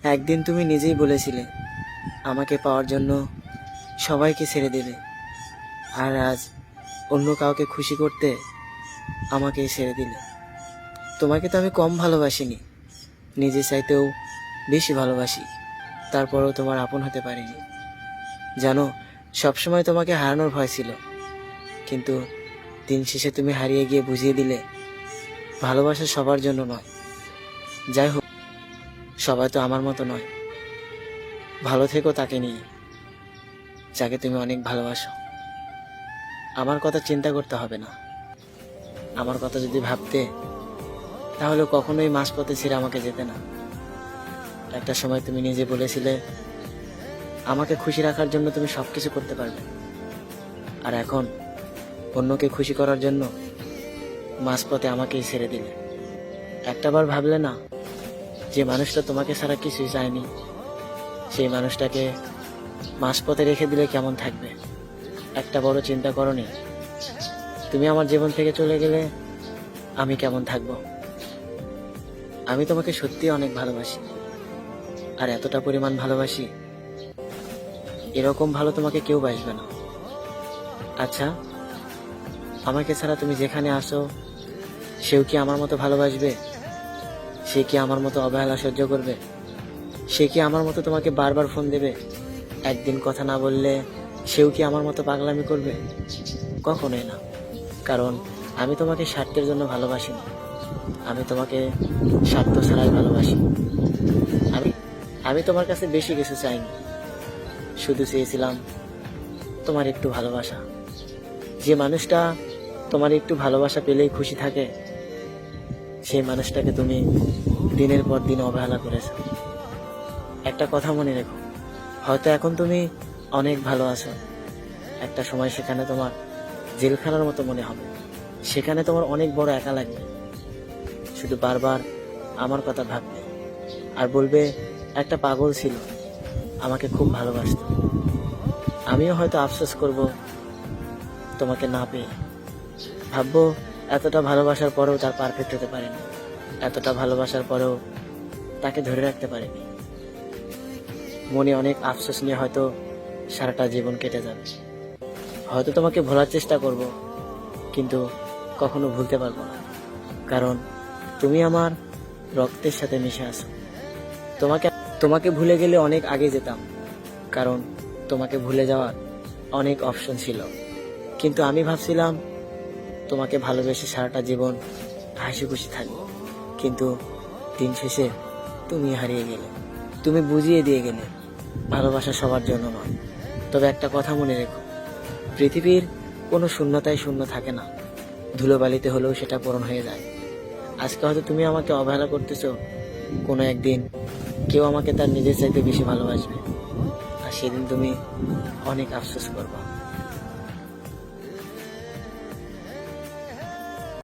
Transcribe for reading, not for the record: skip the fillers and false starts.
একদিন তুমি নিজেই বলেছিলে আমাকে পাওয়ার জন্য সবাইকে ছেড়ে দেবে, আর আজ অন্য কাউকে খুশি করতে আমাকেই ছেড়ে দিলে। তোমাকে তো আমি কম ভালোবাসিনি, নিজে চাইতেও বেশি ভালোবাসি, তারপরেও তোমার আপন হতে পারিনি। জানো, সবসময় তোমাকে হারানোর ভয় ছিল, কিন্তু দিন শেষে তুমি হারিয়ে গিয়ে বুঝিয়ে দিলে ভালোবাসা সবার জন্য নয়। যাই হোক, সবাই তো আমার মতো নয়। ভালো থেকো তাকে নিয়ে, যাকে তুমি অনেক ভালোবাসো। আমার কথা চিন্তা করতে হবে না। আমার কথা যদি ভাবতে, তাহলে কখনোই মাঝপথে ছেড়ে আমাকে যেতে না। একটা সময় তুমি নিজে বলেছিলে আমাকে খুশি রাখার জন্য তুমি সবকিছু করতে পারবে, আর এখন অন্যকে খুশি করার জন্য মাঝপথে আমাকেই ছেড়ে দিলে। একটাবার ভাবলে না, যে মানুষটা তোমাকে ছাড়া কিছুই চায়নি, সেই মানুষটাকে মাঝপথে রেখে দিলে কেমন থাকবে? একটা বড় চিন্তা করনি? তুমি আমার জীবন থেকে চলে গেলে আমি কেমন থাকবো? আমি তোমাকে সত্যি অনেক ভালোবাসি, আর এতটা পরিমাণ ভালোবাসি, এরকম ভালো তোমাকে কেউ বাসবে না। আচ্ছা, আমাকে ছাড়া তুমি যেখানে আসো, সেও কি আমার মতো ভালোবাসবে? সে কি আমার মতো অবহেলা সহ্য করবে? সে কি আমার মতো তোমাকে বারবার ফোন দেবে? একদিন কথা না বললে সেও কি আমার মতো পাগলামি করবে? কখনোই না। কারণ আমি তোমাকে স্বার্থের জন্য ভালোবাসি না, আমি তোমাকে স্বার্থ ছাড়াই ভালোবাসি। আমি আমি তোমার কাছে বেশি কিছু চাইনি, শুধু চেয়েছিলাম তোমার একটু ভালোবাসা। যে মানুষটা তোমার একটু ভালোবাসা পেলেই খুশি থাকে, সেই মানুষটাকে তুমি দিনের পর দিন অবহেলা করেছো। একটা কথা মনে রেখো, হয়তো এখন তুমি অনেক ভালো আছো, একটা সময় সেখানে তোমার জেলখানার মতো মনে হবে, সেখানে তোমার অনেক বড় একা লাগবে। শুধু বারবার আমার কথা ভাববে আর বলবে একটা পাগল ছিল, আমাকে খুব ভালোবাসতো। আমিও হয়তো আফসোস করব তোমাকে না পেয়ে, ভাববো এতটা ভালোবাসার পরেও তার পারফেক্ট হতে পারেনি, এতটা ভালোবাসার পরেও তাকে ধরে রাখতে পারেনি। মনে অনেক আফসোস নিয়ে হয়তো সারাটা জীবন কেটে যাবে। হয়তো তোমাকে ভোলার চেষ্টা করব, কিন্তু কখনো ভুলতে পারবো না, কারণ তুমি আমার রক্তের সাথে মিশে আছো। তোমাকে তোমাকে ভুলে গেলে অনেক আগে যেতাম, কারণ তোমাকে ভুলে যাওয়ার অনেক অপশন ছিল। কিন্তু আমি ভাবছিলাম তোমাকে ভালোবেসে সারাটা জীবন হাসি খুশি থাকবো, কিন্তু দিন শেষে তুমি হারিয়ে গেলে। তুমি বুঝিয়ে দিয়ে গেলে ভালোবাসা সবার জন্য নয়। তবে একটা কথা মনে রেখো, পৃথিবীর কোনো শূন্যতাই শূন্য থাকে না, ধুলোবালিতে হলেও সেটা পূরণ হয়ে যায়। আজকে হয়তো তুমি আমাকে অবহেলা করতেছো, কোনো একদিন কেউ আমাকে তার নিজের চাইতে বেশি ভালোবাসবে, আর সেদিন তুমি অনেক আফসোস করবে।